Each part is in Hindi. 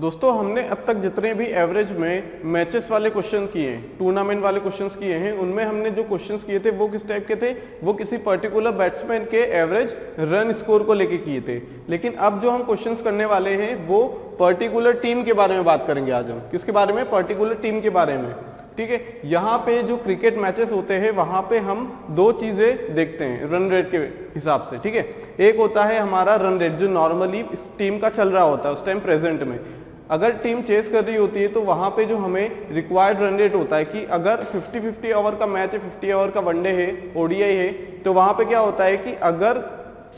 दोस्तों हमने अब तक जितने भी एवरेज में मैचेस वाले क्वेश्चन किए हैं, टूर्नामेंट वाले क्वेश्चंस किए हैं, उनमें हमने जो क्वेश्चंस किए थे वो किस टाइप के थे, वो किसी पर्टिकुलर बैट्समैन के एवरेज रन स्कोर को लेके किए थे। लेकिन अब जो हम क्वेश्चंस करने वाले हैं वो पर्टिकुलर टीम के बारे में बात करेंगे। आज हम किसके बारे में, पर्टिकुलर टीम के बारे में। ठीक है, यहाँ पे जो क्रिकेट मैचेस होते हैं वहां पे हम दो चीजें देखते हैं रन रेट के हिसाब से। ठीक है, एक होता है हमारा रन रेट जो नॉर्मली इस टीम का चल रहा होता है उस टाइम प्रेजेंट में। अगर टीम चेस कर रही होती है तो वहां पे जो हमें रिक्वायर्ड रन रेट होता है कि अगर 50-50 ओवर का मैच है, 50 ओवर का वनडे है, ओडीआई है, तो वहां पे क्या होता है कि अगर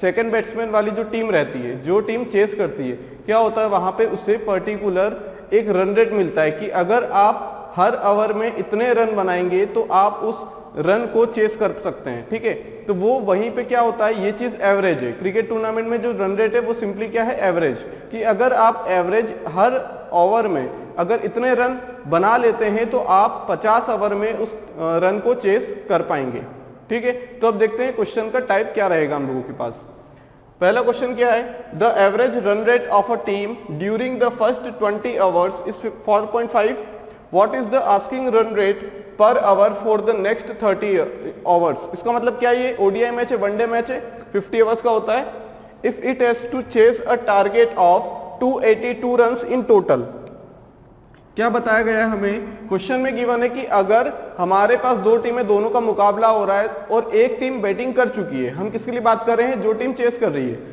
सेकंड बैट्समैन वाली जो टीम रहती है, जो टीम चेस करती है, क्या होता है वहां पे उससे पर्टिकुलर एक रन रेट मिलता है कि अगर आप हर ओवर में इतने रन बनाएंगे तो आप उस रन को चेस कर सकते हैं। ठीक है, तो वो वहीं पे क्या होता है, ये चीज एवरेज है। क्रिकेट टूर्नामेंट में जो रन रेट है वो सिंपली क्या है, एवरेज, कि अगर आप एवरेज हर ओवर में अगर इतने रन बना लेते हैं तो आप 50 ओवर में उस रन को चेस कर पाएंगे। ठीक है, तो अब देखते हैं क्वेश्चन का टाइप क्या रहेगा हम लोगों के पास। पहला क्वेश्चन क्या है, the average run rate of a team during the first 20 overs is 4.5। What is the asking run rate per over for the next 30 overs. इसका मतलब क्या है, ये ओडीआई मैच है, वनडे मैच है, 50 आवर्स का होता है। If it has to chase a target of 282 runs in total. क्या बताया गया है हमें, क्वेश्चन में गिवन है कि अगर हमारे पास दो टीमें, दोनों का मुकाबला हो रहा है और एक टीम बैटिंग कर चुकी है, हम किसके लिए बात कर रहे हैं, जो टीम चेस कर रही है।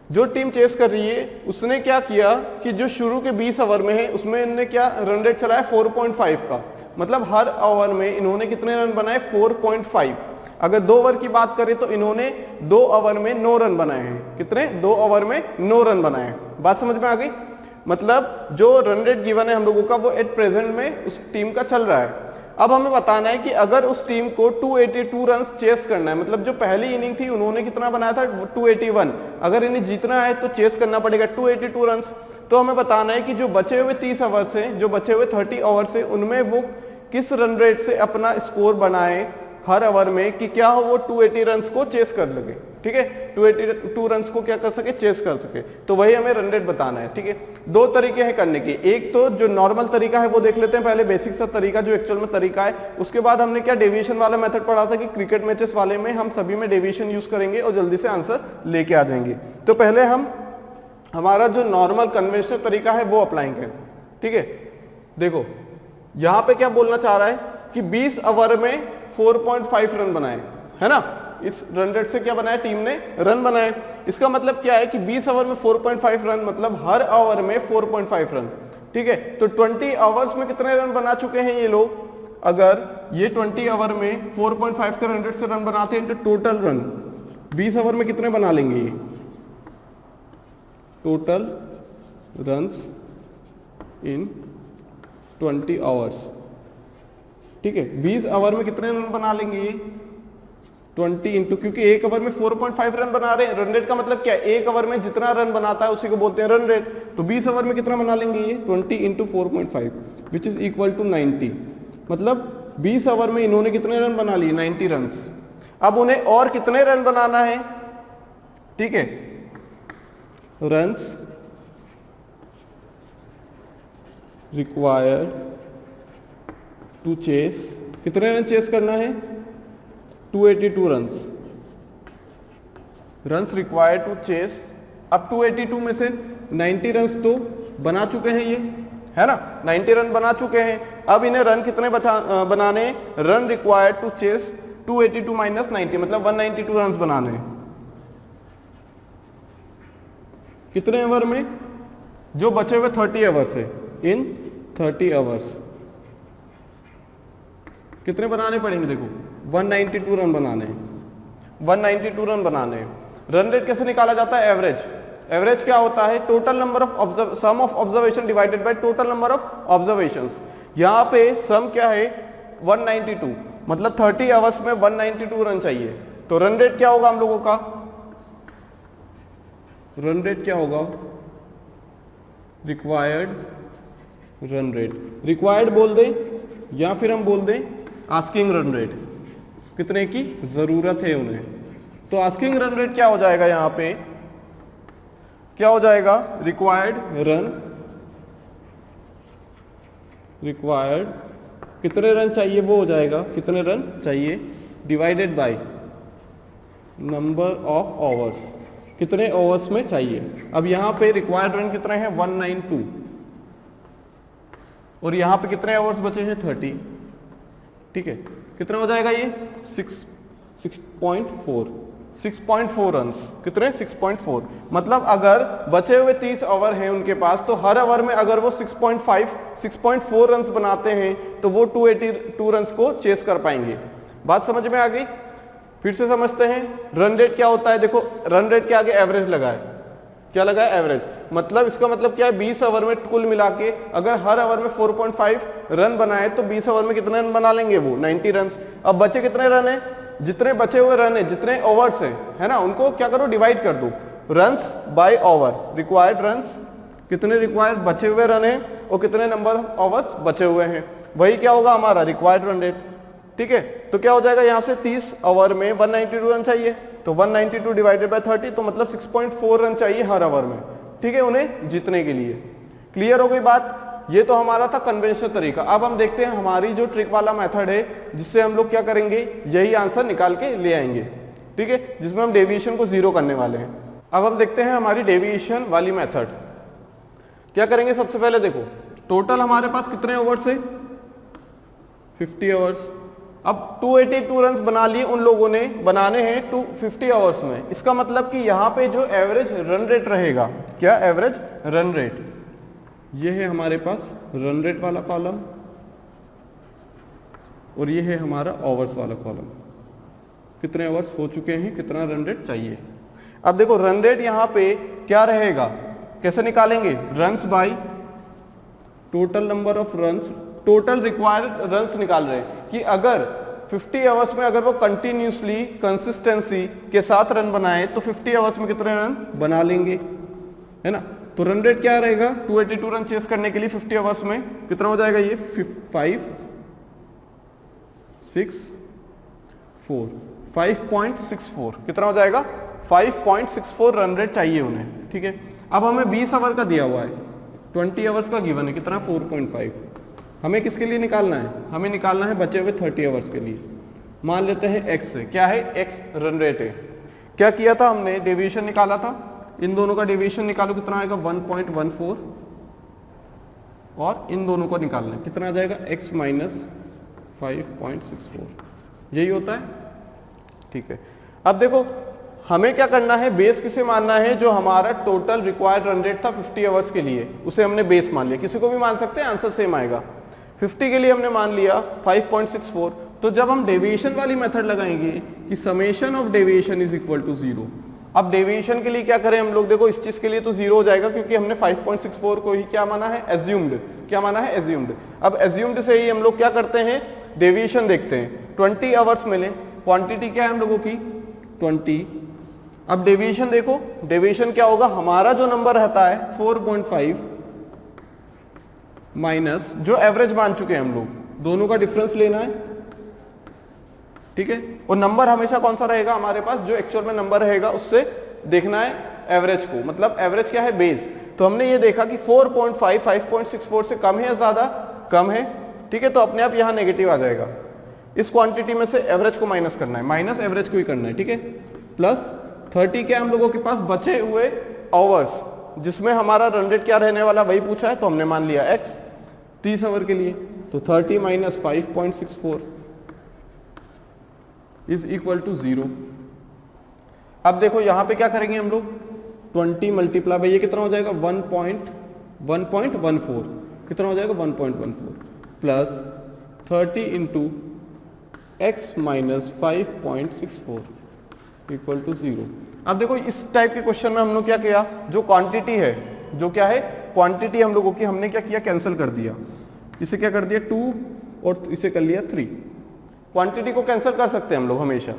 जो टीम चेस कर रही है उसने क्या किया कि जो शुरू के 20 ओवर में है उसमें इन्होंने क्या रन रेट चलाया 4.5 का, मतलब हर ओवर में इन्होंने कितने रन बनाए, 4.5। अगर 2 ओवर की बात करें तो इन्होंने 2 ओवर में 9 रन बनाए हैं। कितने, 2 ओवर में 9 रन बनाए हैं। बात समझ में आ गई, मतलब जो रन रेट गिवन है हम लोगों का वो एट प्रेजेंट में उस टीम का चल रहा है। अब हमें बताना है कि अगर उस टीम को 282 रन्स चेस करना है, मतलब जो पहली इनिंग थी उन्होंने कितना बनाया था 281, अगर इन्हें जीतना है तो चेस करना पड़ेगा 282 रन्स। तो हमें बताना है कि जो बचे हुए 30 ओवर्स हैं, जो बचे हुए 30 ओवर्स हैं, उनमें वो किस रन रेट से अपना स्कोर बनाए हर ओवर में कि क्या हो वो 280 रन्स को चेस कर लगे। ठीक है, 282 रन्स को क्या कर सके, चेस कर सके। तो वही हमें रन रेट बताना है। ठीक है, दो तरीके हैं करने के, एक तो जो नॉर्मल तरीका है वो देख लेते हैं पहले, बेसिक सा तरीका जो एक्चुअल में तरीका है। उसके बाद हमने क्या डेविएशन वाला मेथड पढ़ा था कि क्रिकेट मैचेस वाले में हम सभी में डेविएशन यूज करेंगे और जल्दी से आंसर लेके आ जाएंगे। तो पहले हम हमारा जो नॉर्मल कन्वेंशनल तरीका है वो अप्लाई करें। ठीक है, देखो यहां पे क्या बोलना चाह रहा है कि 20 ओवर में 4.5 रन बनाए, है ना। इस रन रेट से क्या बनाया, टीम ने रन बनाए। इसका मतलब क्या है कि 20 ओवर में 4.5 रन, मतलब हर ओवर में 4.5 रन। ठीक है, तो 20 ओवर्स में कितने रन बना चुके हैं ये लोग। अगर ये 20 ओवर में 4.5 के रन रेट से रन बनाते हैं तो टोटल रन 20 ओवर में कितने बना लेंगे ये, टोटल रन्स इन 20 आवर्स। ठीक है, 20 ओवर में कितने रन बना लेंगे ये, 20 इंटू, क्योंकि एक ओवर में 4.5 रन बना रहे हैं। रन रेट का मतलब क्या है, एक ओवर में जितना रन बनाता है उसी को बोलते हैं रन रेट। तो 20 ओवर में कितना बना लेंगे ये, 20 into 4.5 which is equal to 90। मतलब 20 ओवर में इन्होंने कितने रन बना लिए, 90 रन। अब उन्हें और कितने रन बनाना है, ठीक है, रन्स रिक्वायर्ड टू चेस, कितने रन चेस करना है, 282 runs, runs required to chase. अब 282 में से 90 रन्स तो बना चुके हैं ये, है ना, 90 रन बना चुके हैं। अब इन्हें रन कितने बनाने, run required to chase 282 minus 90, मतलब 192 रन्स बनाने हैं। कितने ओवर में, जो बचे हुए 30 आवर्स है, इन 30 आवर्स कितने बनाने पड़ेंगे, देखो 192 रन बनाने हैं, 192 रन बनाने हैं। रन रेट कैसे निकाला जाता है, एवरेज। एवरेज क्या होता है, total number of sum of observation divided by total number of observations. यहां पे सम क्या है 192, मतलब 30 आवर्स में 192 रन चाहिए। तो रन रेट क्या होगा हम लोगों का, रन रेट क्या होगा, रिक्वायर्ड रन रेट, रिक्वायर्ड बोल दे या फिर हम बोल दें आस्किंग रन रेट, कितने की जरूरत है उन्हें। तो आस्किंग रन रेट क्या हो जाएगा, यहां पे क्या हो जाएगा, रिक्वायर्ड रन रिक्वायर्ड कितने रन चाहिए वो हो जाएगा कितने रन चाहिए divided by number of overs, कितने ओवर्स में चाहिए। अब यहाँ पे रिक्वायर्ड रन कितने हैं 192 और यहाँ पे कितने ओवर्स बचे हैं 30, ठीक है। कितना हो जाएगा ये 6.4 रन्स, कितने 6.4। मतलब अगर बचे हुए 30 ओवर हैं उनके पास तो हर ओवर में अगर वो 6.4 रन्स बनाते हैं तो वो 282 रन्स को चेस कर पाएंगे। बात समझ में आ गई? फिर से समझते हैं रन रेट क्या होता है। देखो रन रेट के आगे एवरेज लगा है, क्या लगा है एवरेज, मतलब इसका मतलब क्या है 20 ओवर में कुल मिला के अगर हर ओवर में 4.5 रन बनाए तो 20 ओवर में कितने रन बना लेंगे वो 90 रन। अब बचे कितने रन है, जितने बचे हुए रन है जितने ओवर्स है ना, उनको क्या करो डिवाइड कर दो runs by over. Required runs कितने रिक्वायर्ड बचे हुए रन है और कितने नंबर ऑफ ओवर्स बचे हुए हैं, वही क्या होगा हमारा रिक्वायर्ड रन रेट, ठीक है। तो क्या हो जाएगा यहाँ से 30 ओवर में 192 रन चाहिए तो 192 डिवाइडेड बाय 30 तो मतलब 6.4 रन चाहिए हर ओवर में, ठीक है, उन्हें जीतने के लिए। क्लियर हो गई बात? ये तो हमारा था कन्वेंशनल तरीका। अब हम देखते हैं हमारी जो ट्रिक वाला मेथड है जिससे हम लोग क्या करेंगे यही आंसर निकाल के ले आएंगे, ठीक है, जिसमें हम डेविएशन को 0 करने वाले हैं। अब हम देखते हैं हमारी डेविएशन वाली मेथड। क्या करेंगे सबसे पहले देखो टोटल हमारे पास कितने ओवर्स है 50 ओवर्स। अब 282 रन्स बना लिए उन लोगों ने, बनाने हैं 250 ओवर्स में। इसका मतलब कि यहाँ पे जो एवरेज रन रेट रहेगा, क्या एवरेज रन रेट, ये है हमारे पास रन रेट वाला कॉलम और ये है हमारा ओवर्स वाला कॉलम। कितने ओवर्स हो चुके हैं, कितना रन रेट चाहिए। अब देखो रन रेट यहाँ पे क्या रहेगा, कैसे निकालेंगे, runs bye total number of runs, total required runs निकाल रहे हैं कि अगर 50 आवर्स में अगर वो कंटिन्यूसली कंसिस्टेंसी के साथ रन बनाए तो 50 आवर्स में कितने रन बना लेंगे, है ना। तो रन रेट क्या रहेगा 282 रन चेस करने के लिए 50 आवर्स में कितना हो जाएगा, ये 5.64 कितना हो जाएगा 5.64 रन रेट चाहिए उन्हें, ठीक है। अब हमें 20 आवर का दिया हुआ है, 20 आवर्स का गिवन है कितना 4.5। हमें किसके लिए निकालना है, हमें निकालना है बचे हुए 30 आवर्स के लिए। मान लेते हैं x से, क्या है x रन रेट है। क्या किया था हमने, डेविएशन निकाला था, इन दोनों का डेविएशन निकालो कितना आएगा 1.14 और इन दोनों को निकालना है कितना आ जाएगा x माइनस 5.64, यही होता है, ठीक है। अब देखो हमें क्या करना है, बेस किसे मानना है, जो हमारा टोटल रिक्वायर्ड रन रेट था 50 आवर्स के लिए उसे हमने बेस मान लिया। किसी को भी मान सकते हैं, आंसर सेम आएगा। 50 के लिए हमने मान लिया 5.64। तो जब हम डेविएशन वाली मेथड लगाएंगे कि summation of deviation is equal to 0। अब डेविएशन के लिए क्या करें हम लोग, देखो इस चीज के लिए तो 0 हो जाएगा क्योंकि हमने 5.64 को ही क्या माना है, एज्यूम्ड। क्या माना है, एज्यूम्ड। अब एज्यूम्ड से ही हम लोग क्या करते हैं, डेविएशन देखते हैं। 20 आवर्स मिले, क्वांटिटी क्या है हम लोगों की 20। अब डेविएशन देखो, डेविएशन क्या होगा, हमारा जो नंबर रहता है 4.5 माइनस जो एवरेज मान चुके हैं हम लोग, दोनों का डिफरेंस लेना है, ठीक है। और नंबर हमेशा कौन सा रहेगा हमारे पास, जो एक्चुअल में नंबर रहेगा उससे देखना है एवरेज को, मतलब एवरेज क्या है, बेस। तो हमने ये देखा कि 4.5 5.64 से कम है या ज्यादा, कम है, ठीक है। तो अपने आप यहां नेगेटिव आ जाएगा। इस क्वांटिटी में से एवरेज को माइनस करना है, माइनस एवरेज को ही करना है, ठीक है। प्लस 30 क्या हम लोगों के पास बचे हुए आवर्स, जिसमें हमारा रन रेट क्या रहने वाला वही पूछा है, तो हमने मान लिया x 30 आवर के लिए। तो 30 माइनस 5.64 इज इक्वल टू 0। अब देखो यहां पे क्या करेंगे हम लोग, 20 मल्टीप्लाई बाई ये कितना हो जाएगा 1.14, कितना हो जाएगा 1.14 plus 30 into X minus 5.64 equal to 0। अब देखो इस टाइप के क्वेश्चन में हम लोग क्या किया, जो क्वांटिटी है, जो क्या है क्वांटिटी हम लोगों की, हमने क्या किया, कैंसिल कर दिया। इसे क्या कर दिया 2 और इसे कर लिया 3। क्वांटिटी को कैंसिल कर सकते हैं हम लोग हमेशा,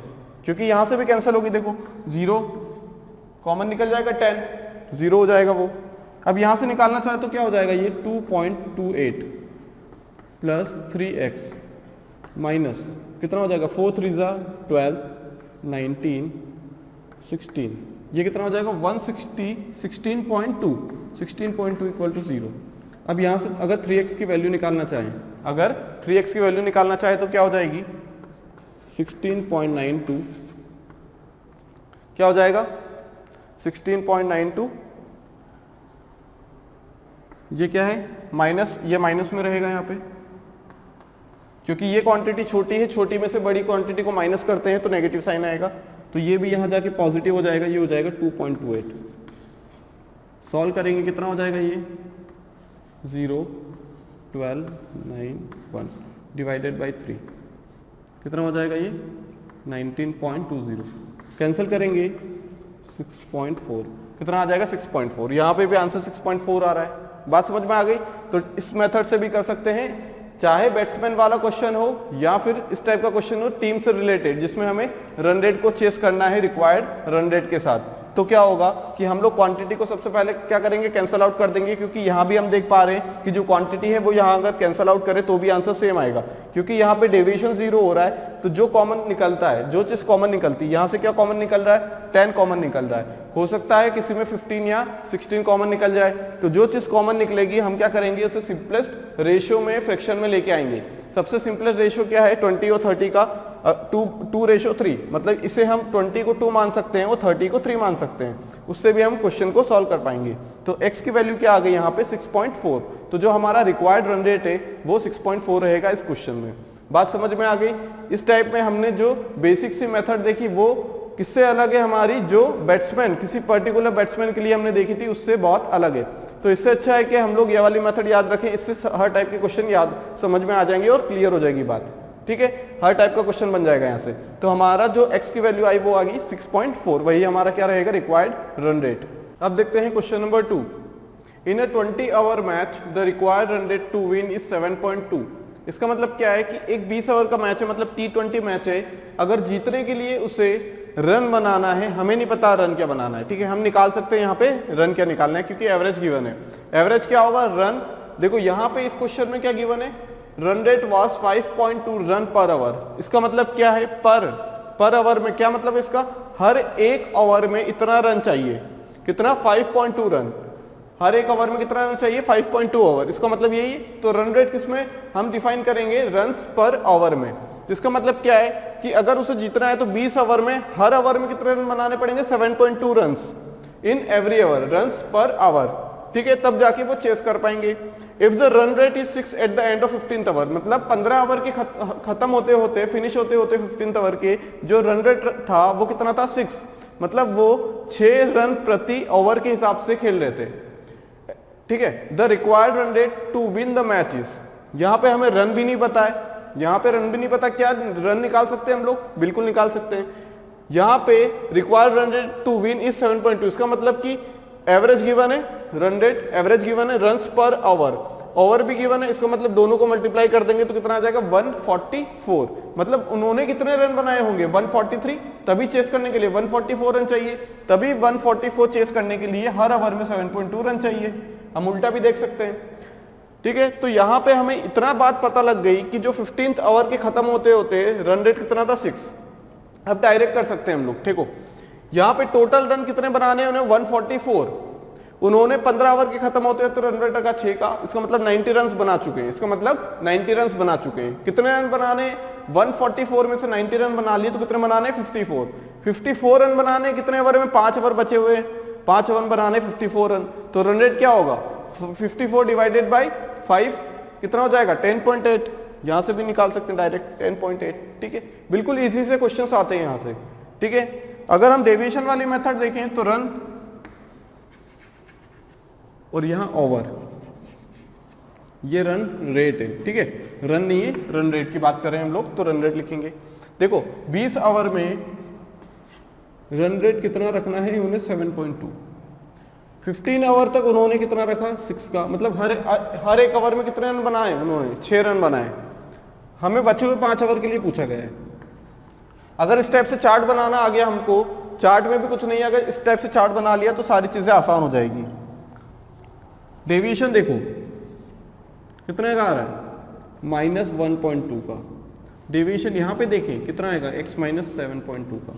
क्योंकि यहां से भी कैंसिल होगी, देखो 0 कॉमन निकल जाएगा, 10 0 हो जाएगा वो। अब यहां से निकालना चाहे तो क्या हो जाएगा, ये 2.28 प्लस 3x माइनस कितना हो जाएगा 4 3 12 19 16, ये कितना हो जाएगा 160 16.2 इक्वल टू 0। अब यहाँ से अगर 3x की वैल्यू निकालना चाहें, अगर 3x की वैल्यू निकालना चाहे तो क्या हो जाएगी 16.92, क्या हो जाएगा 16.92, ये क्या है माइनस, ये माइनस में रहेगा यहाँ पे क्योंकि ये क्वांटिटी छोटी है, छोटी में से बड़ी क्वांटिटी को माइनस करते हैं तो नेगेटिव साइन आएगा, तो ये भी यहाँ जाके पॉजिटिव हो जाएगा, ये हो जाएगा 2.28। सॉल्व करेंगे कितना हो जाएगा ये 0, 12, 9, 1 डिवाइडेड बाई 3 कितना हो जाएगा ये 19.20। कैंसिल करेंगे 6.4 कितना आ जाएगा 6.4। यहाँ पे भी आंसर 6.4 आ रहा है। बात समझ में आ गई? तो इस मेथड से भी कर सकते हैं, चाहे बैट्समैन वाला क्वेश्चन हो या फिर इस टाइप का क्वेश्चन हो टीम से रिलेटेड जिसमें हमें रन रेट को चेस करना है रिक्वायर्ड रन रेट के साथ। तो क्या होगा कि हम लोग क्वांटिटी को सबसे पहले क्या करेंगे कैंसल आउट कर देंगे, क्योंकि यहाँ भी हम देख पा रहे हैं कि जो क्वांटिटी है वो यहाँ अगर कैंसल आउट करे तो भी आंसर सेम आएगा, क्योंकि यहाँ पे डेविएशन 0 हो रहा है। तो जो कॉमन निकलता है, जो चीज कॉमन निकलती है, यहाँ से क्या कॉमन निकल रहा है 10 कॉमन निकल रहा है, हो सकता है किसी में 15 या 16 कॉमन निकल जाए। तो जो चीज कॉमन निकलेगी हम क्या करेंगे उसे सिंपलेस्ट रेशियो में फ्रैक्शन में लेके आएंगे। सबसे सिंपलेस्ट रेशियो क्या है 20 और 30 का 2:3, मतलब इसे हम 20 को 2 मान सकते हैं और 30 को 3 मान सकते हैं, उससे भी हम क्वेश्चन को सॉल्व कर पाएंगे। तो x की वैल्यू क्या आ गई यहाँ पे 6.4, तो जो हमारा रिक्वायर्ड रन रेट है वो 6.4 रहेगा इस क्वेश्चन में। बात समझ में आ गई? इस टाइप में हमने जो बेसिक सी मेथड देखी वो किससे अलग है, हमारी जो बैट्समैन किसी पर्टिकुलर बैट्समैन के लिए हमने देखी थी उससे बहुत अलग है। तो इससे अच्छा है कि हम लोग ये वाली मेथड याद रखें, इससे हर टाइप के क्वेश्चन याद समझ में आ जाएंगे और क्लियर हो जाएगी बात। ठीक है, हर टाइप का क्वेश्चन बन जाएगा यहाँ से। तो हमारा जो x की वैल्यू आई वो आ गई 6.4, वही हमारा क्या रहेगा रिक्वायर्ड रन रेट। अब देखते हैं question number 2। In a 20 over match the required run rate to win is 7.2। इसका मतलब क्या है कि एक 20 ओवर का मैच है, मतलब T20 मैच है, अगर जीतने के लिए उसे रन बनाना है, हमें नहीं पता रन क्या बनाना है। ठीक है, हम निकाल सकते हैं यहाँ पे रन क्या निकालना है क्योंकि एवरेज गिवन है। एवरेज क्या होगा रन, देखो यहाँ पे इस क्वेश्चन में क्या गिवन है, run rate was 5.2 run per our. इसका मतलब क्या है पर आवर में, क्या मतलब है इसका, हर एक ओवर में इतना रन चाहिए, कितना 5.2 रन, हर एक ओवर में कितना रन चाहिए 5.2 ओवर। इसका मतलब यही, तो रन रेट किसमें हम डिफाइन करेंगे रन्स पर ओवर में। तो इसका मतलब क्या है कि अगर उसे जीतना है तो 20 ओवर में हर ओवर में कितने रन बनाने पड़ेंगे 7.2 runs in every over, runs per hour. ठीक है, तब जाके वो चेस कर पाएंगे। If the run rate is 6 at the end of 15th over, मतलब 15 ओवर के खत्म होते होते फिनिश होते होते 15th ओवर के जो रन रेट था वो कितना था 6, मतलब वो 6 रन प्रति ओवर के हिसाब से खेल रहे थे। ठीक है, the required run rate to win the match is, यहाँ पे हमें रन भी नहीं पता है, यहाँ पे रन भी नहीं पता, क्या रन निकाल सकते हैं हम लोग, बिल्कुल निकाल सकते हैं। यहाँ पे required run rate to win is 7.2, इसका मतलब कि एवरेज गिवन है, रन रेट एवरेज गिवन है, रन्स पर ओवर, ओवर भी गिवन है, इसका मतलब दोनों को मल्टीप्लाई कर देंगे तो कितना आ जाएगा 144, मतलब उन्होंने कितने रन बनाए होंगे 143, तभी चेस करने के लिए 144 रन चाहिए, तभी 144 चेस करने के लिए हर ओवर में 7.2 रन चाहिए। हम उल्टा भी देख सकते हैं। ठीक है, तो यहाँ पे हमें इतना बात पता लग गई कि जो 15th ओवर के खत्म होते होते रन रेट कितना था 6। अब डायरेक्ट कर सकते हैं हम लोग। ठीक हो, यहाँ पे टोटल रन कितने बनाने हैं उन्हें 144, उन्होंने 15 ओवर के खत्म होते होते रन रेट रखा 6 का, इसका मतलब 90 रन बना चुके हैं, इसका मतलब 90 रन बना चुके हैं। कितने रन बनाने 144 में से 90 रन बना लिए तो कितने बनाने 54 रन बनाने, कितने ओवर में 5 ओवर बचे हुए, 5 ओवर बनाने 54 रन, तो रन रेट क्या होगा 54 डिवाइडेड बाई 5 कितना हो जाएगा 10.8, यहां से भी निकाल सकते हैं डायरेक्ट 10.8। ठीक है, बिल्कुल इजी से क्वेश्चंस आते हैं यहां से। ठीक है, अगर हम डेविएशन वाली मेथड देखें तो रन और यहां ओवर, ये रन रेट है। ठीक है, रन नहीं है, रन रेट की बात करें हम लोग तो रन रेट लिखेंगे। देखो 20 ओवर में रन रेट कितना रखना है उन्हें 7.2, 15 ओवर तक उन्होंने कितना रखा 6 का, मतलब हर एक ओवर में कितने रन बनाए उन्होंने 6 रन बनाए। हमें बचे हुए 5 ओवर के लिए पूछा गया है। अगर इस टाइप से चार्ट बनाना आ गया हमको, चार्ट में भी कुछ नहीं, अगर इस टाइप से चार्ट बना लिया तो सारी चीजें आसान हो जाएगी। डेविएशन देखो कितने का आ रहा है -1.2 का, डेविएशन यहाँ पे देखें कितना आएगा x -7.2 का।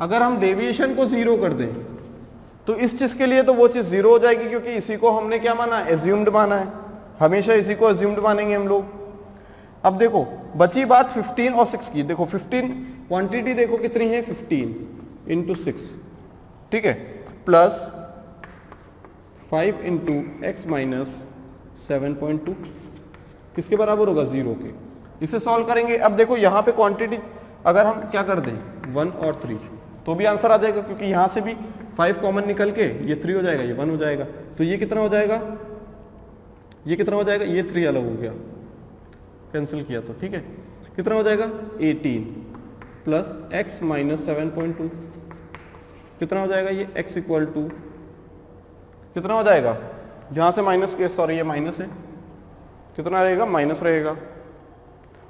अगर हम डेविएशन को 0 कर दें तो इस चीज के लिए तो वो चीज 0 हो जाएगी, क्योंकि इसी को हमने क्या माना एज्यूम्ड माना है। हमेशा इसी को अज्यूम्ड मानेंगे हम लोग। अब देखो बची बात 15 और 6 की। देखो 15 क्वांटिटी देखो कितनी है, 15 इंटू 6, ठीक है, प्लस 5 इंटू एक्स माइनस 7.2 किसके बराबर होगा, 0 के। इसे सॉल्व करेंगे। अब देखो यहाँ पे क्वांटिटी अगर हम क्या कर दें 1 और 3 तो भी आंसर आ जाएगा, क्योंकि यहाँ से भी 5 कॉमन निकल के ये 3 हो जाएगा, ये 1 हो जाएगा। तो ये कितना हो जाएगा, ये कितना हो जाएगा, ये 3 अलग हो गया, कैंसिल किया तो, ठीक है। कितना हो जाएगा 18 प्लस एक्स माइनस 7.2 कितना हो जाएगा, ये x इक्वल टू कितना हो जाएगा, जहाँ से माइनस के, सॉरी ये माइनस है, कितना रहेगा, माइनस रहेगा।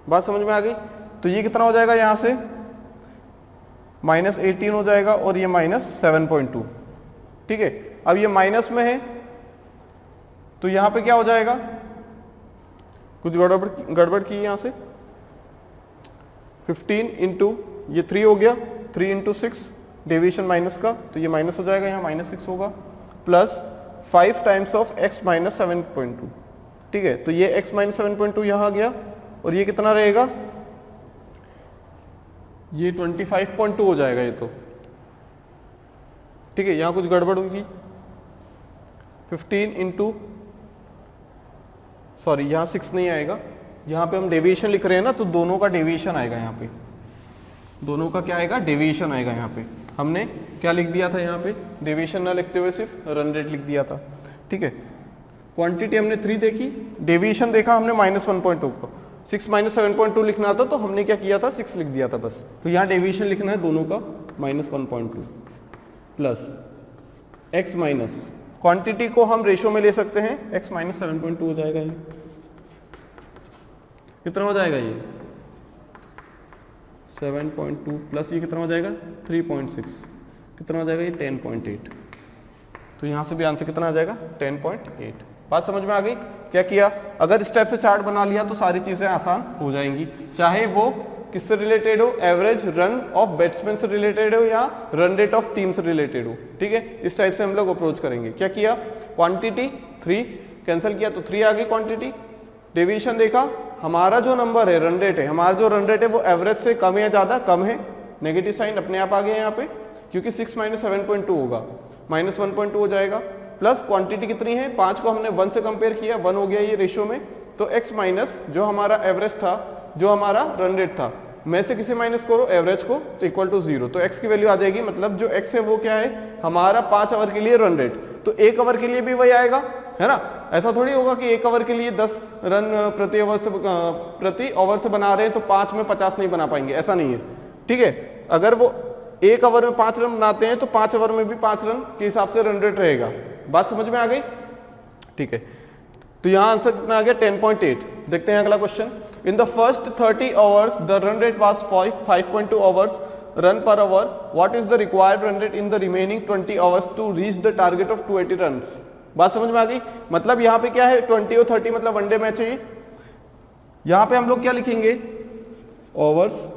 बात समझ में आ गई। तो ये कितना हो जाएगा, यहाँ से माइनस 18 हो जाएगा और ये माइनस 7.2, ठीक है। अब ये माइनस में है तो यहाँ पे क्या हो जाएगा, कुछ गड़बड़ की यहाँ से, 15 इंटू ये 3 हो गया, 3 इंटू 6 डेविएशन माइनस का, तो ये माइनस हो जाएगा, यहाँ माइनस 6 होगा, plus 5 times of x minus 7.2, ठीक है। तो ये x माइनस 7.2 यहाँ आ गया और ये कितना रहेगा, ये 25.2 हो जाएगा ये तो, ठीक है। यहाँ कुछ गड़बड़ होगी, 15 इंटू, सॉरी यहाँ 6 नहीं आएगा, यहाँ पे हम डेविएशन लिख रहे हैं ना, तो दोनों का डेविएशन आएगा, यहाँ पे दोनों का क्या आएगा, डेविएशन आएगा। यहाँ पे हमने क्या लिख दिया था, यहाँ पे डेविएशन ना लिखते हुए सिर्फ रन रेट लिख दिया था, ठीक है। क्वांटिटी हमने 3 देखी, डेविएशन देखा हमने -1.2 को, 6 माइनस 7.2 लिखना था तो हमने क्या किया था, 6 लिख दिया था बस। तो यहाँ डेविएशन लिखना है दोनों का -1.2 प्लस x माइनस, क्वांटिटी को हम रेशो में ले सकते हैं, x माइनस 7.2 हो जाएगा, ये कितना हो जाएगा, ये 7.2 प्लस ये कितना हो जाएगा 3.6, कितना हो जाएगा, ये 10.8। तो यहाँ से भी आंसर कितना आ जाएगा, 10.8। बात समझ में आ गई। क्या किया, अगर इस टाइप से चार्ट बना लिया तो सारी चीजें आसान हो जाएंगी, चाहे वो किससे रिलेटेड हो, एवरेज रन ऑफ बैट्समैन से रिलेटेड हो या रन रेट ऑफ टीम से रिलेटेड हो, ठीक है। इस टाइप से हम लोग अप्रोच करेंगे। क्या किया, क्वांटिटी 3 कैंसिल किया तो 3 आ गई क्वांटिटी, डेविएशन देखा, हमारा जो नंबर है रन रेट है, हमारा जो रन रेट है वो एवरेज से कम है, ज्यादा, कम है, नेगेटिव साइन अपने आप आ गया यहाँ पे, क्योंकि 6 माइनस 7.2 होगा, -1.2 हो जाएगा, प्लस क्वांटिटी कितनी है, 5 को हमने 1 से कंपेयर किया, 1 हो गया ये रेशियो में, तो x माइनस जो हमारा एवरेज था, जो हमारा रन रेट था, में से किसे माइनस करो, एवरेज को, तो इक्वल टू 0। तो x की वैल्यू आ जाएगी, मतलब जो x है वो क्या है, हमारा 5 आवर के लिए रन रेट, तो 1 आवर के लिए भी वही आएगा, है ना। ऐसा थोड़ी होगा कि 1 आवर के लिए 10 रन प्रति ओवर से बना रहे हैं तो 5 में 50 नहीं बना पाएंगे, ऐसा नहीं है, ठीक है। अगर वो 1 ओवर में 5 रन बनाते हैं तो 5 ओवर में भी 5 रन के हिसाब से रन रेट रहेगा। बात समझ में आ गई, ठीक है। तो यहाँ आंसर कितना आ गया, 10.8। देखते हैं अगला question. In the first 30 overs the run rate was 5.2 overs run per over, what is the required run rate in the remaining 20 overs to reach the target of 280 run. बात समझ में आ गई। मतलब यहाँ पे क्या है, 20 और 30 मतलब वनडे मैच है। यहाँ पे हम लोग क्या लिखेंगे, ओवर्स,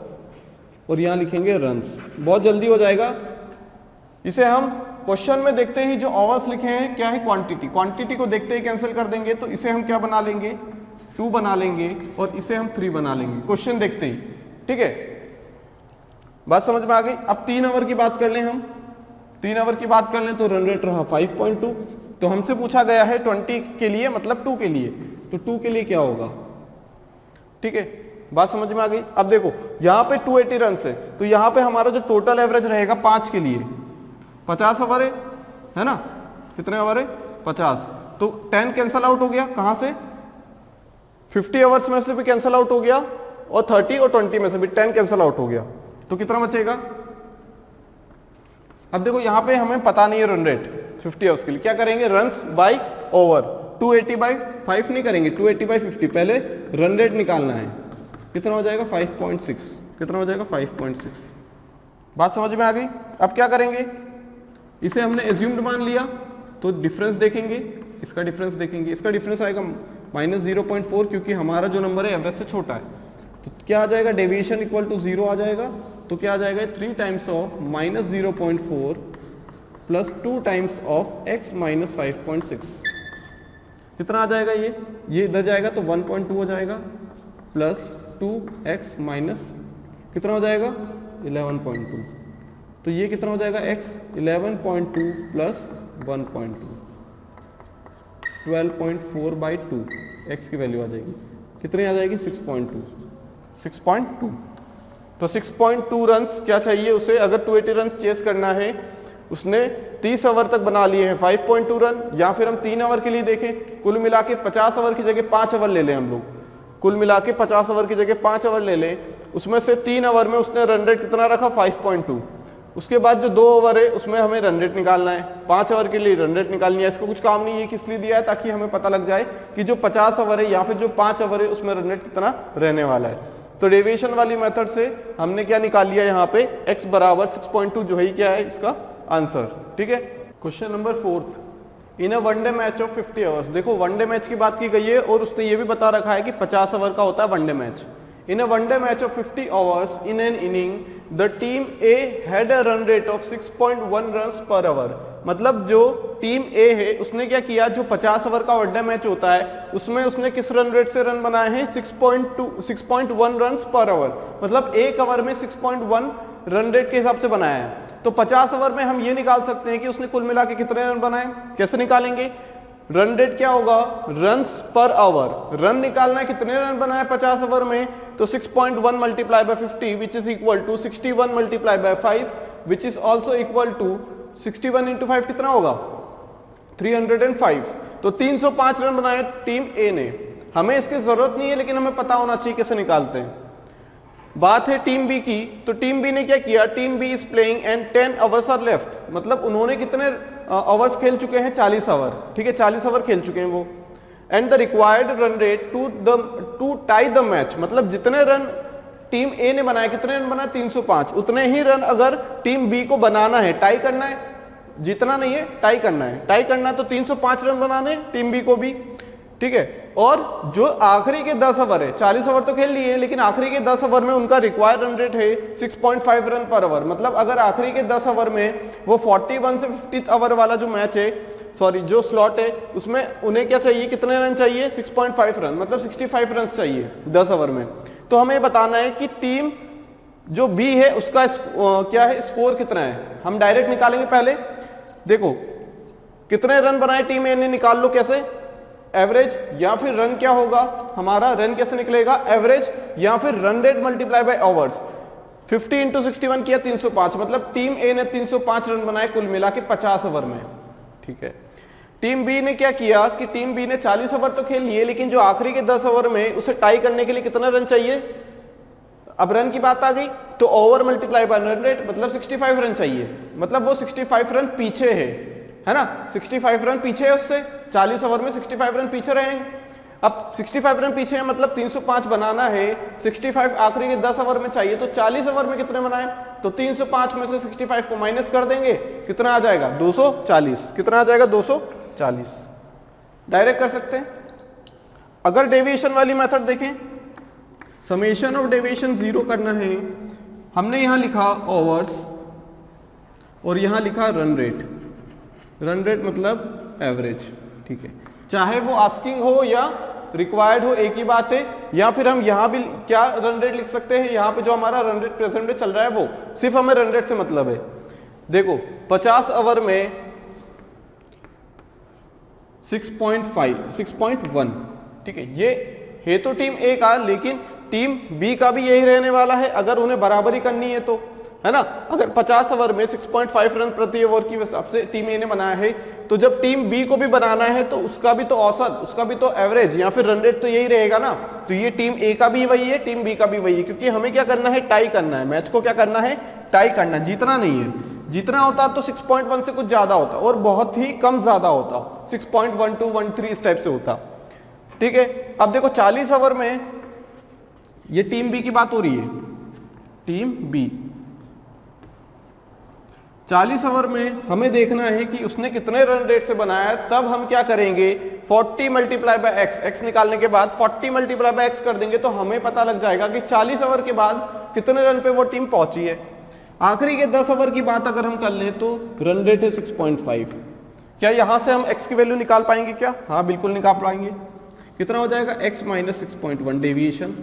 और यहाँ लिखेंगे रन्स। बहुत जल्दी हो जाएगा। इसे हम क्वेश्चन में देखते ही जो ओवर्स लिखे हैं क्या है, क्वांटिटी, क्वांटिटी को देखते ही कैंसिल कर देंगे, तो इसे हम क्या बना लेंगे, 2 बना लेंगे, और इसे हम 3 बना लेंगे क्वेश्चन देखते ही, ठीक है। बात समझ में आ गई। अब 3 आवर की बात कर लें, हम 3 आवर की बात कर लें तो रन रेट रहा 5.2। तो हमसे पूछा गया है 20 के लिए, मतलब 2 के लिए, तो 2 के लिए क्या होगा, ठीक है। बात समझ में आ गई। अब देखो यहाँ पे 280 रन है, तो यहाँ पे हमारा जो टोटल एवरेज रहेगा 5 के लिए 50 ओवर है ना, कितने ओवर है 50, तो 10 कैंसल आउट हो गया, कहां से 50 आवर्स में से भी कैंसल आउट हो गया, और 30 और 20 में से भी 10 कैंसल आउट हो गया, तो कितना बचेगा। अब देखो यहाँ पे हमें पता नहीं है रन रेट 50 आवर्स के लिए, क्या करेंगे, रन्स बाय ओवर, 280 बाय 5 नहीं करेंगे, 280 बाय 50, पहले रन रेट निकालना है, कितना हो जाएगा 5.6, कितना हो जाएगा 5.6। बात समझ में आ गई। अब क्या करेंगे, इसे हमने एज्यूम्ड मान लिया, तो डिफरेंस देखेंगे, इसका डिफरेंस देखेंगे, इसका डिफरेंस आएगा -0.4, क्योंकि हमारा जो नंबर है एवरेज से छोटा है, तो क्या आ जाएगा, डेविएशन इक्वल टू 0 आ जाएगा, तो क्या आ जाएगा 3 times of -0.4 plus 2 times of x minus 5.6। कितना आ जाएगा ये इधर जाएगा तो 1.2 हो जाएगा प्लस 2x माइनस कितना हो जाएगा 11.2, तो ये कितना हो जाएगा x 11.2 प्लस 1.2 12.4/2 x की वैल्यू आ जाएगी कितनी आ जाएगी 6.2। तो 6.2 रन्स क्या चाहिए उसे, अगर 280 रन चेस करना है, उसने 30 ओवर तक बना लिए हैं 5.2 रन, या फिर हम 3 ओवर के लिए देखें, कुल मिला के 50 ओवर की जगह 5 ओवर ले लें हम लोग, कुल मिला के 50 ओवर की जगह 5 ओवर ले लें, उसमें से 3 ओवर में उसने रन रेट कितना रखा 5.2, उसके बाद जो 2 ओवर है उसमें हमें रन रेट निकालना है, 5 ओवर के लिए रन रेट निकालनी है। इसको कुछ काम नहीं है, किस लिए दिया है, ताकि हमें पता लग जाए कि जो 50 ओवर है या फिर जो 5 ओवर है उसमें रन रेट कितना रहने वाला है। तो डेविएशन वाली मेथड से हमने क्या निकाल लिया यहाँ पे x बराबर 6.2 जो है क्या है इसका आंसर। ठीक है, question number 4, in a one day match of 50 hours. देखो वनडे मैच की बात की गई है और उसने ये भी बता रखा है कि 50 ओवर का होता है one day match. In a one day match of 50 hours in an inning the team A had a run rate of 6.1 runs per hour. मतलब जो टीम ए है उसने क्या किया, जो 50 ओवर का वनडे मैच होता है उसमें उसने किस रन रेट से रन बनाए हैं 6.1 रन्स पर आवर, मतलब एक ओवर में 6.1 रन रेट के हिसाब से बनाया है। तो 50 ओवर में हम ये निकाल सकते हैं कि उसने कुल मिला के कितने रन बनाए, कैसे निकालेंगे, रन रेट क्या होगा रन्स पर आवर, रन निकालना है कितने रन बनाए 50 ओवर में, तो 6.1 multiply by 50 which is equal to 61 multiply by 5 which is also equal to 61 into 5 कितना होगा 305। तो 305 रन बनाए टीम ए ने। हमें इसकी जरूरत नहीं है लेकिन हमें पता होना चाहिए कैसे निकालते हैं। बात है टीम बी की, तो टीम बी ने क्या किया, team B is playing and 10 overs are left, मतलब उन्होंने कितने आवर्स खेल चुके हैं 40 ओवर। ठीक है, 40 ओवर खेल चुके हैं वो। And the required run rate to tie the match, मतलब जितने रन टीम ए ने बनाए, कितने रन बनाए 305, उतने ही रन अगर टीम बी को बनाना है, टाई करना है, जीतना नहीं है टाई करना है, टाई करना है तो 305 रन बनाने टीम बी को भी। ठीक है, और जो आखिरी के 10 ओवर है, 40 ओवर तो खेल लिए लेकिन आखिरी के 10 ओवर में उनका रिक्वायर्ड रन रेट है 6.5 रन पर ओवर, मतलब अगर आखिरी के 10 ओवर में वो 41 से 50 ओवर वाला जो मैच है, सॉरी जो स्लॉट है, उसमें उन्हें क्या चाहिए, कितने रन चाहिए 6.5 रन, मतलब 65 रन चाहिए 10 ओवर में। तो हमें बताना है कि टीम जो बी है उसका क्या है स्कोर कितना है। हम डायरेक्ट निकालेंगे, पहले देखो कितने रन बनाए टीम ए ने, निकाल लो कैसे, एवरेज या फिर रन क्या होगा हमारा, रन कैसे निकलेगा एवरेज या फिर run rate multiply by hours. 50 into 61 किया 305, मतलब टीम ए ने 305 रन बनाए कुल मिला के 50 ओवर में। ठीक है, टीम बी ने क्या किया कि टीम बी ने 40 ओवर तो खेल लिए लेकिन जो आखिरी के 10 ओवर में उसे टाई करने के लिए कितना रन चाहिए, अब रन की बात आ गई तो over multiply by run rate, मतलब 65 रन चाहिए, मतलब वो 65 रन पीछे है ना, 65 रन पीछे है उससे, 40 ओवर में 65 रन पीछे रहेंगे। अब 65 रन पीछे है मतलब 305 बनाना है, 65 आखिरी के 10 ओवर में चाहिए, तो 40 ओवर में कितने बनाए, तो 305 में से 65 को माइनस कर देंगे, कितना आ जाएगा 240, कितना आ जाएगा 240। डायरेक्ट कर सकते हैं। अगर डेविएशन वाली मेथड देखें, समेशन ऑफ डेविएशन 0 करना है, हमने यहां लिखा ओवर्स और यहां लिखा रन रेट, रन रेट मतलब एवरेज। ठीक है, चाहे वो आस्किंग हो या रिक्वायर्ड हो एक ही बात है, या फिर हम यहां भी क्या रन रेट लिख सकते हैं, यहां पे जो हमारा रन रेट प्रेजेंट में चल रहा है वो सिर्फ हमें रन रेट से मतलब है। देखो 50 ओवर में 6.1, ठीक है, ये है तो टीम ए का, लेकिन टीम बी का भी यही रहने वाला है अगर उन्हें बराबरी करनी है तो, है ना। अगर 50 ओवर में 6.5 रन प्रति ओवर की हिसाब से टीम ए ने बनाया है, तो जब टीम बी को भी बनाना है तो उसका भी तो औसत, उसका भी तो एवरेज या फिर रन रेट तो यही रहेगा ना। तो ये टीम ए का भी वही है, टीम बी का भी वही है, क्योंकि हमें क्या करना है, टाई करना है, मैच को क्या करना है, टाई करना, जीतना नहीं है। जीतना होता तो 6.1 से कुछ ज्यादा होता और बहुत ही कम ज्यादा होता, 6.1213 इस टाइप से होता। ठीक है, अब देखो 40 ओवर में ये टीम बी की बात हो रही है, टीम बी 40 ओवर में हमें देखना है कि उसने कितने रन रेट से बनाया है। तब हम क्या करेंगे, 40 मल्टीप्लाई बाय एक्स, एक्स निकालने के बाद 40 मल्टीप्लाई बाय एक्स कर देंगे तो हमें पता लग जाएगा कि 40 ओवर के बाद कितने रन पे वो टीम पहुंची है। आखिरी के 10 ओवर की बात अगर हम कर लें तो रन रेट है 6.5, क्या यहां से हम x की वैल्यू निकाल पाएंगे क्या? हाँ बिल्कुल निकाल पाएंगे। कितना हो जाएगा? x माइनस 6.1 डेविएशन,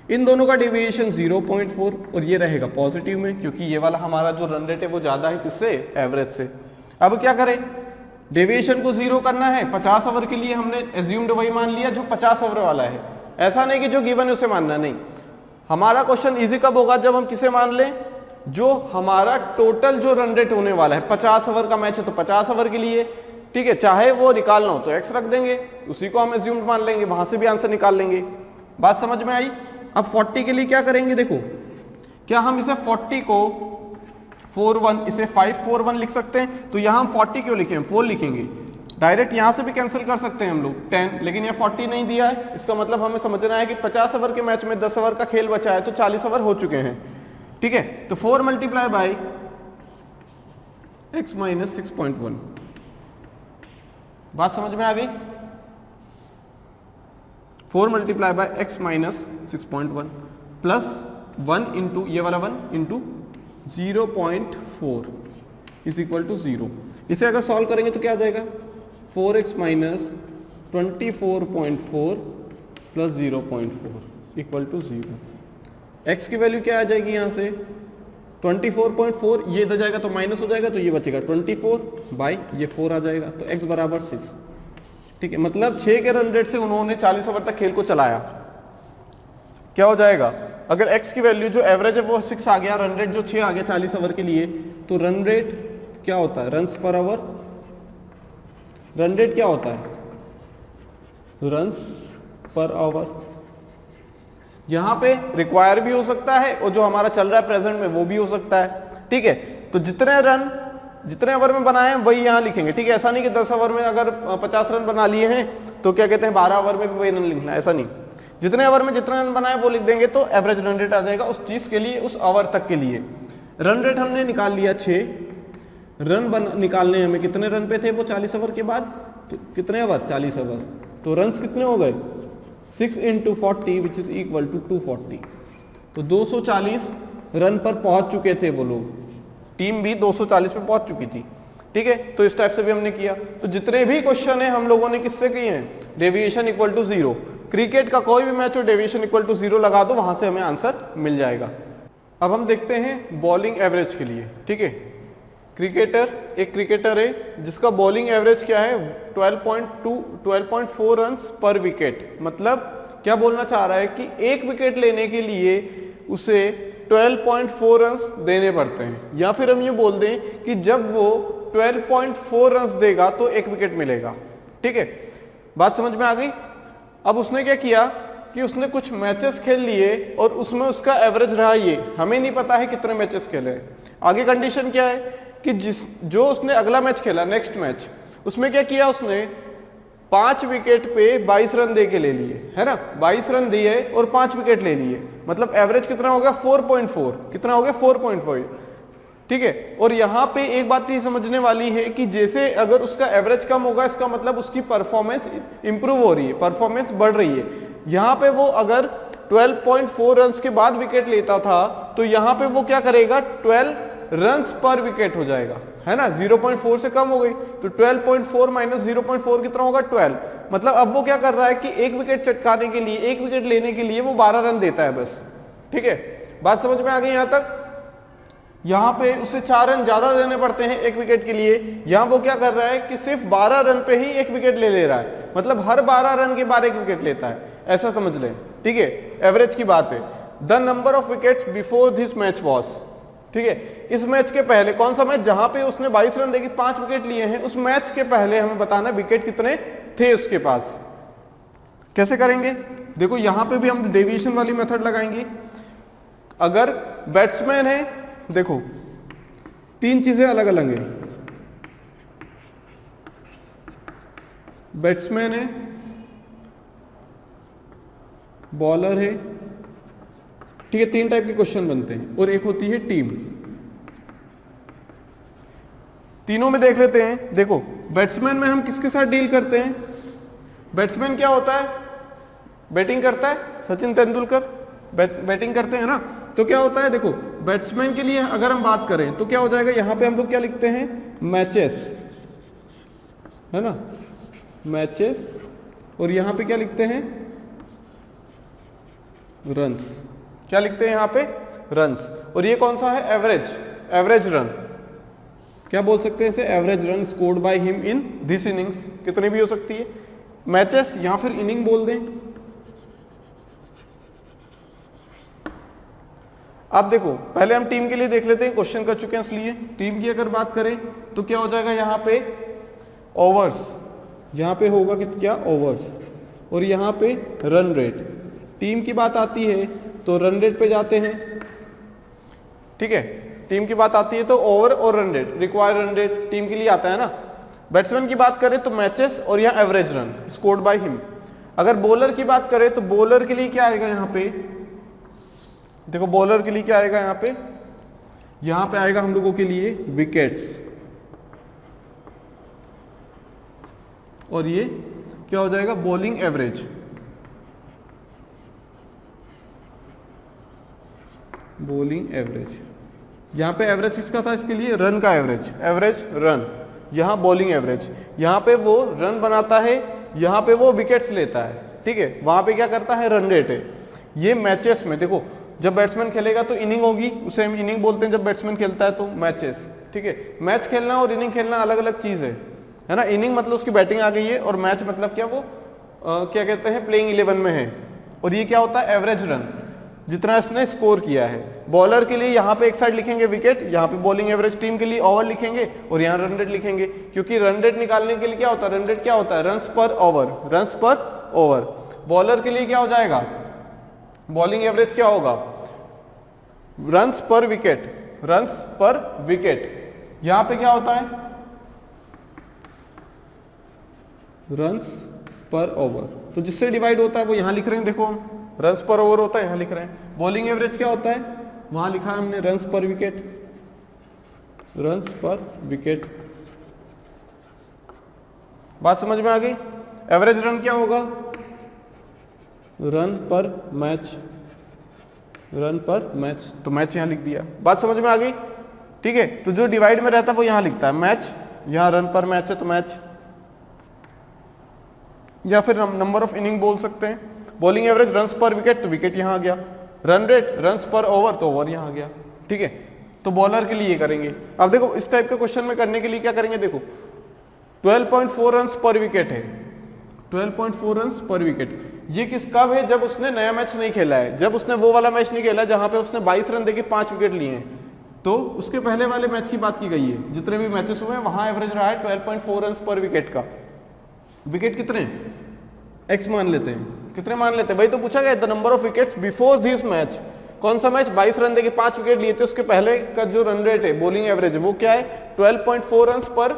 इन दोनों का डेविएशन 0.4 और ये रहेगा पॉजिटिव में क्योंकि ये वाला हमारा जो रन रेट है वो ज्यादा है किससे? एवरेज से। अब क्या करें? डेविएशन को 0 करना है। 50 आवर के लिए हमने एज्यूम्ड वही मान लिया जो 50 आवर वाला है, ऐसा नहीं कि जो गिवन है उसे मानना नहीं। हमारा क्वेश्चन इजी कब होगा? जब हम किसे मान लें? जो हमारा टोटल जो रन रेट होने वाला है, 50 ओवर का मैच है तो 50 ओवर के लिए, ठीक है, चाहे वो निकालना हो तो x रख देंगे, उसी को हम एज्यूम्ड मान लेंगे, वहां से भी आंसर निकाल लेंगे। बात समझ में आई? अब 40 के लिए क्या करेंगे? देखो, क्या हम इसे 40 को 41 इसे 541 लिख सकते हैं? तो यहां हम 40 क्यों लिखे? 4 लिखेंगे। डायरेक्ट यहां से भी कैंसिल कर सकते हैं हम लोग 10, लेकिन ये 40 नहीं दिया है। इसका मतलब हमें समझना है कि 50 ओवर के मैच में 10 ओवर का खेल बचा है तो 40 ओवर हो चुके हैं, ठीक है। तो 4 मल्टीप्लाई बाई x माइनस 6.1, बात समझ में आ गई? 4 multiply by x minus 6.1 plus 1 into ये वाला 1 इंटू 0.4 इज इक्वल टू 0। इसे अगर सॉल्व करेंगे तो क्या आ जाएगा? 4x minus 24.4 plus 0.4 equal to 0। x की वैल्यू क्या आ जाएगी? यहाँ से 24.4, ये इधर जाएगा तो माइनस हो जाएगा तो ये बचेगा 24 बाई ये 4 आ जाएगा, तो x बराबर 6, ठीक है। मतलब 6 के रन रेट से उन्होंने 40 ओवर तक खेल को चलाया। क्या हो जाएगा? अगर x की वैल्यू जो एवरेज है वो 6 आ गया, रन रेट जो 6 आ गया 40 ओवर के लिए, तो रन रेट क्या होता है? Runs per hour. Run rate क्या होता है? Runs per hour. यहां पे रिक्वायर भी हो सकता है और जो हमारा चल रहा है प्रेजेंट में वो भी हो सकता है, ठीक है। तो जितने ओवर में बनाए हैं वही यहां लिखेंगे, ठीक है। ऐसा नहीं कि 10 ओवर में अगर 50 रन बना लिए हैं तो क्या कहते हैं 12 ओवर में भी वही रन लिखना, ऐसा नहीं। जितने ओवर में जितने रन बनाए वो लिख देंगे तो एवरेज रन रेट आ जाएगा उस चीज के लिए, उस ओवर तक के लिए। रन रेट हमने निकाल लिया 6, रन निकालने हमें कितने रन पे थे वो 40 ओवर के बाद, तो कितने ओवर? 40 ओवर, तो रन्स कितने हो गए? 6 into 40 which is equal to 240। तो 240 रन पर पहुंच चुके थे वो लोग, टीम भी 240 पे पहुंच चुकी थी, ठीक है। तो इस टाइप से भी हमने किया। तो जितने भी क्वेश्चन है हम लोगों ने किससे किए हैं? Deviation equal to 0। क्रिकेट का कोई भी मैच हो डेविएशन इक्वल टू 0 लगा दो, वहां से हमें आंसर मिल जाएगा। अब हम देखते हैं बॉलिंग एवरेज के लिए, ठीक है। एक क्रिकेटर है जिसका बॉलिंग एवरेज क्या है? 12.4 रन पर विकेट। मतलब क्या बोलना चाह रहा है कि एक विकेट लेने के लिए उसे 12.4 रन देने पड़ते हैं, या फिर हम ये बोल दें कि जब वो 12.4 रन देगा तो एक विकेट मिलेगा, ठीक है। बात समझ में आ गई? अब उसने क्या किया कि उसने कुछ मैचेस खेल लिए और उसमें उसका एवरेज रहा ये, हमें नहीं पता है कितने मैचेस खेले। आगे कंडीशन क्या है कि जो उसने अगला मैच खेला, नेक्स्ट मैच, उसमें क्या किया? उसने 5 विकेट पे 22 रन दे के ले लिए, है ना। 22 रन दिए और 5 विकेट ले लिए, मतलब एवरेज कितना हो गया? 4.4। कितना हो गया? 4.4, ठीक है। और यहाँ पे एक बात ये समझने वाली है कि जैसे अगर उसका एवरेज कम होगा इसका मतलब उसकी परफॉर्मेंस इंप्रूव हो रही है, परफॉर्मेंस बढ़ रही है। यहाँ पे वो अगर 12.4 रन के बाद विकेट लेता था तो यहाँ पे वो क्या करेगा? 12 रन्स पर विकेट हो जाएगा, है ना। 0.4 से कम हो गई तो 12.4 माइनस 0.4 कितना होगा? 12। मतलब अब वो क्या कर रहा है कि एक विकेट चटकाने के लिए, एक विकेट लेने के लिए वो 12 रन देता है बस, ठीक है। बात समझ में आ गई? यहां तक? यहां पे उसे 4 रन ज्यादा देने पड़ते हैं एक विकेट के लिए, यहां वो क्या कर रहा है कि सिर्फ 12 रन पे ही एक विकेट ले रहा है, मतलब हर 12 रन के बाद एक विकेट लेता है, ऐसा समझ लें, ठीक है। एवरेज की बात है। The number of wickets before this match was, ठीक है। इस मैच के पहले, कौन सा मैच? जहां पे उसने 22 रन देके 5 विकेट लिए हैं, उस मैच के पहले हमें बताना विकेट कितने थे उसके पास। कैसे करेंगे? देखो यहां पे भी हम डेविएशन वाली मेथड लगाएंगे। अगर बैट्समैन है, देखो 3 चीजें अलग अलग है। बैट्समैन है, बॉलर है, ठीक है। 3 टाइप के क्वेश्चन बनते हैं और एक होती है टीम। तीनों में देख लेते हैं। देखो बैट्समैन में हम किसके साथ डील करते हैं? बैट्समैन क्या होता है? बैटिंग करता है, सचिन तेंदुलकर बैटिंग करते हैं ना। तो क्या होता है? देखो बैट्समैन के लिए अगर हम बात करें तो क्या हो जाएगा? यहां पे हम लोग क्या लिखते हैं? मैचेस, है ना, मैचेस, और यहाँ पे क्या लिखते हैं, रन्स। क्या लिखते हैं यहाँ पे, रन्स। और ये कौन सा है, एवरेज, एवरेज रन। क्या बोल सकते हैं इसे, average run scored by him in this innings. कितनी भी हो सकती है, मैचेस या फिर इनिंग बोल दें। अब देखो पहले हम टीम के लिए देख लेते हैं, क्वेश्चन कर चुके हैं इसलिए। टीम की अगर बात करें तो क्या हो जाएगा यहाँ पे, ओवर्स, यहाँ पे होगा कि क्या, ओवर्स, और यहाँ पे रन रेट। टीम की बात आती है तो रन रेट पे जाते हैं, ठीक है। टीम की बात आती है तो ओवर और run rate, required run rate team के लिए आता है ना। बैट्समैन की बात करें तो मैचेस और यहाँ average run scored by him. अगर बॉलर की बात करें तो बॉलर के लिए क्या आएगा यहाँ पे, देखो बॉलर के लिए क्या आएगा यहाँ पे, यहाँ पे आएगा हम लोगों के लिए विकेट्स, और ये क्या हो जाएगा, बॉलिंग एवरेज। बॉलिंग एवरेज, यहाँ पे एवरेज किसका था, इसके लिए रन का एवरेज, एवरेज रन। यहाँ बॉलिंग एवरेज, यहाँ पे वो रन बनाता है, यहाँ पे वो विकेट्स लेता है, ठीक है। वहां पे क्या करता है, रन रेट है। ये मैचेस में देखो, जब बैट्समैन खेलेगा तो इनिंग होगी, उसे हम इनिंग बोलते हैं। जब बैट्समैन खेलता है तो मैचेस, ठीक है। मैच खेलना और इनिंग खेलना अलग अलग चीज है ना। इनिंग मतलब उसकी बैटिंग आ गई है, और मैच मतलब क्या, वो क्या कहते हैं, प्लेइंग 11 में है। और ये क्या होता है, एवरेज रन, जितना इसने स्कोर किया है। बॉलर के लिए यहाँ पे एक साइड लिखेंगे विकेट, यहाँ पे बॉलिंग एवरेज, टीम के लिए ओवर लिखेंगे, और यहाँ रन रेट लिखेंगे, क्योंकि रन रेट निकालने के लिए क्या होता है, रन रेट क्या होता है, runs per over, runs per over. Bowler के लिए क्या हो जाएगा, बॉलिंग एवरेज क्या होगा, रन्स पर विकेट, रन्स पर विकेट। यहां पे क्या होता है, रन्स पर ओवर। तो जिससे डिवाइड होता है वो यहां लिख रहे हैं, देखो हम रन्स पर ओवर होता है, यहां लिख रहे हैं। बॉलिंग एवरेज क्या होता है, वहां लिखा है हमने रन्स पर विकेट, रन्स पर विकेट। बात समझ में आ गई। एवरेज रन क्या होगा, रन पर मैच, रन पर मैच, तो मैच यहां लिख दिया। बात समझ में आ गई, ठीक है। तो जो डिवाइड में रहता है वो यहां लिखता है मैच, यहां रन पर मैच है तो मैच, या फिर नंबर ऑफ इनिंग बोल सकते हैं। बॉलिंग एवरेज रन्स पर विकेट, तो विकेट यहां आ गया। Run rate runs per over, तो ओवर यहां आ गया, ठीक है। तो बॉलर के लिए करेंगे। अब देखो इस टाइप के क्वेश्चन में करने के लिए क्या करेंगे, देखो 12.4 रन्स पर विकेट है, 12.4 रन्स पर विकेट। ये किस कब है, जब उसने नया मैच नहीं खेला है, जब उसने वो वाला मैच नहीं खेला जहां पे उसने 22 रन देके 5 विकेट लिए हैं। तो उसके पहले वाले मैच की बात की गई है, जितने भी मैचेस हुए हैं वहां एवरेज रहा है 12.4 रन्स पर विकेट का। विकेट कितने, एक्स मान लेते हैं, कितने मान लेते हैं भाई, तो पूछा गया the number of wickets before this match. कौन सा मैच, 22 रन देके 5 विकेट लिए थे, उसके पहले का जो रन रेट है, बॉलिंग एवरेज है, वो क्या है, 12.4 रन्स पर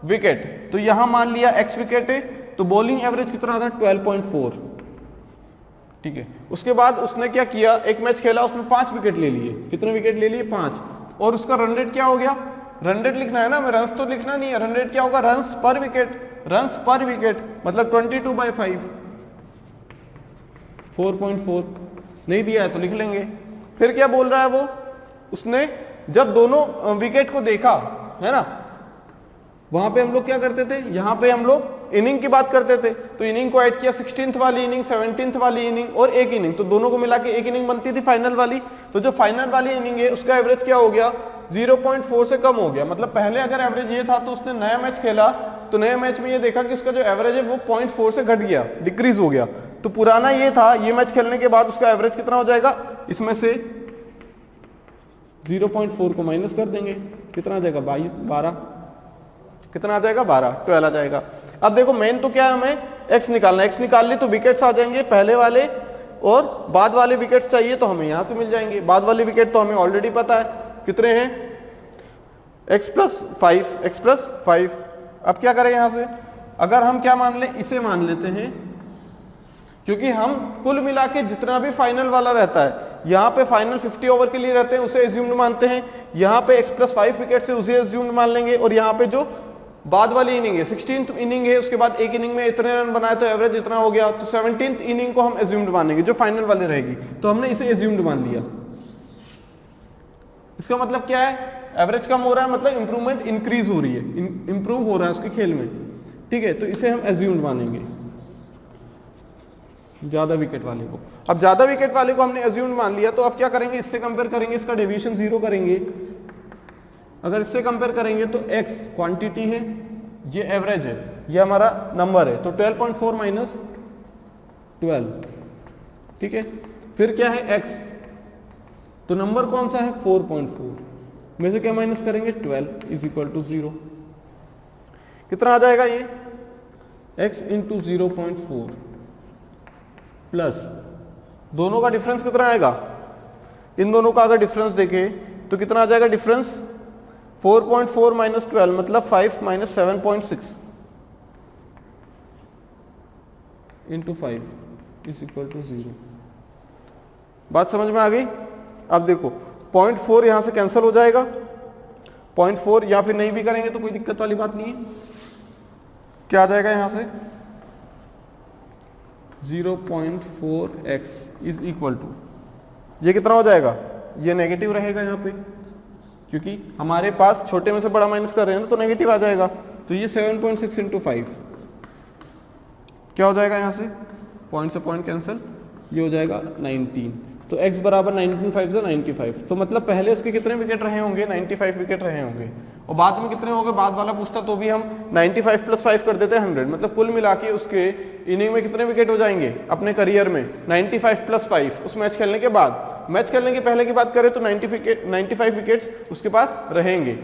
विकेट। तो यहां मान लिया एक्स विकेट है, तो बॉलिंग एवरेज कितना था, 12.4, ठीक है। उसके बाद उसने क्या किया, एक मैच खेला, उसमें 5 विकेट ले लिए। कितने विकेट ले लिए, 5। और उसका रन रेट क्या हो गया, रन रेट लिखना है ना, मैं रन्स तो लिखना नहीं है। रन रेट क्या होगा, रन्स पर विकेट, रन्स पर विकेट मतलब 22/5, 4.4 नहीं दिया है तो लिख लेंगे। फिर क्या बोल रहा है वो, उसने जब दोनों विकेट को देखा, है ना, वहां पे हम लोग क्या करते थे, यहां पे हम लोग इनिंग की बात करते थे, तो इनिंग को ऐड किया, 16th वाली इनिंग, 17th वाली इनिंग और एक इनिंग, तो दोनों को मिला के एक इनिंग बनती थी फाइनल वाली। तो जो फाइनल वाली इनिंग है उसका एवरेज क्या हो गया, 0.4 से कम हो गया। मतलब पहले अगर एवरेज ये था तो उसने नया मैच खेला, तो नए मैच में ये देखा कि उसका जो एवरेज है वो 0.4 से घट गया, डिक्रीज हो गया। तो पुराना ये था, ये मैच खेलने के बाद उसका एवरेज कितना हो जाएगा, इसमें से 0.4 को माइनस कर देंगे, कितना आ जाएगा, 12, कितना आ जाएगा, 12 आ जाएगा। अब देखो मेन तो क्या है, हमें एक्स निकालना है। एक्स निकाल ली तो विकेट्स आ जाएंगे पहले वाले, और बाद वाले विकेट्स चाहिए तो हमें यहां से मिल जाएंगे। बाद वाले विकेट तो हमें ऑलरेडी पता है कितने हैं, x+5। अब क्या करें यहां से, अगर हम क्या मान लें, इसे मान लेते हैं, क्योंकि हम कुल मिला के जितना भी फाइनल वाला रहता है, यहाँ पे फाइनल 50 ओवर के लिए रहते हैं, उसे एज्यूम्ड मानते हैं। यहाँ पे x+5 विकेट से उसे एज्यूम्ड मान लेंगे, और यहाँ पे जो बाद वाली इनिंग है, 16th इनिंग है, उसके बाद एक इनिंग में इतने रन बनाए तो एवरेज इतना हो गया, तो 17th इनिंग को हम एज्यूम्ड मानेंगे, जो फाइनल वाले रहेगी। तो हमने इसे एज्यूम्ड मान लिया। इसका मतलब क्या है, एवरेज कम हो रहा है, मतलब इंप्रूवमेंट इंक्रीज हो रही है, इंप्रूव हो रहा है उसके खेल में। ठीक है, तो इसे हम एज्यूम्ड मानेंगे, ज्यादा विकेट वाले को। अब ज्यादा विकेट वाले को हमने एज्यूम्ड मान लिया, तो अब क्या करेंगे, इससे कंपेयर करेंगे, इसका डेविएशन 0 करेंगे। अगर इससे कंपेयर करेंगे तो x क्वांटिटी है, ये एवरेज है, ये हमारा नंबर है, तो 12.4 माइनस 12, ठीक है। फिर क्या है x, तो नंबर कौन सा है 4.4 में से क्या माइनस करेंगे 12 इज इक्वल टू 0। कितना आ जाएगा ये x इंटू 0.4 प्लस दोनों का डिफरेंस कितना आएगा, इन दोनों का अगर डिफरेंस देखें तो कितना आ जाएगा डिफरेंस 4.4 माइनस 12 मतलब 5 minus 7.6 into 5 is equal to 0। बात समझ में आ गई। अब देखो 0.4 यहां से कैंसिल हो जाएगा, 0.4 या फिर नहीं भी करेंगे तो कोई दिक्कत वाली बात नहीं है। क्या आ जाएगा यहां से 0.4x इज इक्वल टू, ये कितना हो जाएगा, ये नेगेटिव रहेगा यहाँ पे, क्योंकि हमारे पास छोटे में से बड़ा माइनस कर रहे हैं ना, तो नेगेटिव आ जाएगा। तो ये 7.6 इंटू 5 क्या हो जाएगा, यहाँ से पॉइंट से पॉइंट कैंसिल, ये हो जाएगा 19। तो x बराबर 19 5 से 95, तो मतलब पहले उसके कितने विकेट रहे होंगे 95 विकेट रहे होंगे, और बाद में कितने होंगे, बाद वाला पूछता तो भी हम 95 प्लस 5 कर देते हैं 100, मतलब कुल मिला के उसके इनिंग में कितने विकेट हो जाएंगे अपने करियर में 95 प्लस 5 उस मैच खेलने के बाद। मैच खेलने के पहले की बात करें तो 95 विकेट्स उसके पास रहेंगे,